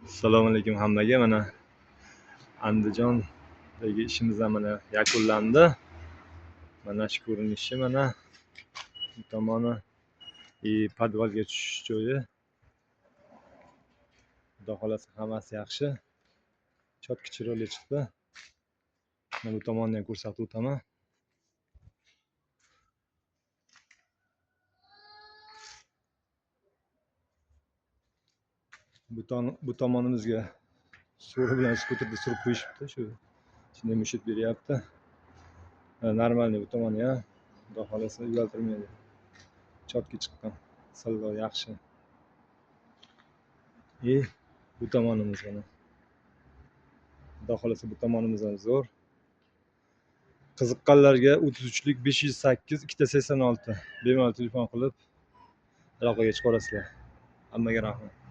Assalomu alaykum hammaga. Mana Andijondagi ishimiz ham mana yakunlandi. Mana shu ko'rinishi, mana bu tomoni podvalga tushish joyi. Xudo xolasa hammasi yaxshi. Chotki chiroyli chiqdi. Mana bu tomonni ham ko'rsatib o'taman. Bu tomonimizga so'ri bilan skuterda surib qo'yishibdi. Shu shunday mushit beryapti. Normalniy bu tomoni ham Xudo xolasa uyaltirmaydi. Chotki chiqqan. Silliq yaxshi. Bu tomonimiz mana. Xudo xolasa bu tomonimiz ham zo'r. Qiziqqanlarga 33lik 508 286 bemalol telefon qilib aloqaga chiqib olasizlar. Hammaga rahmat.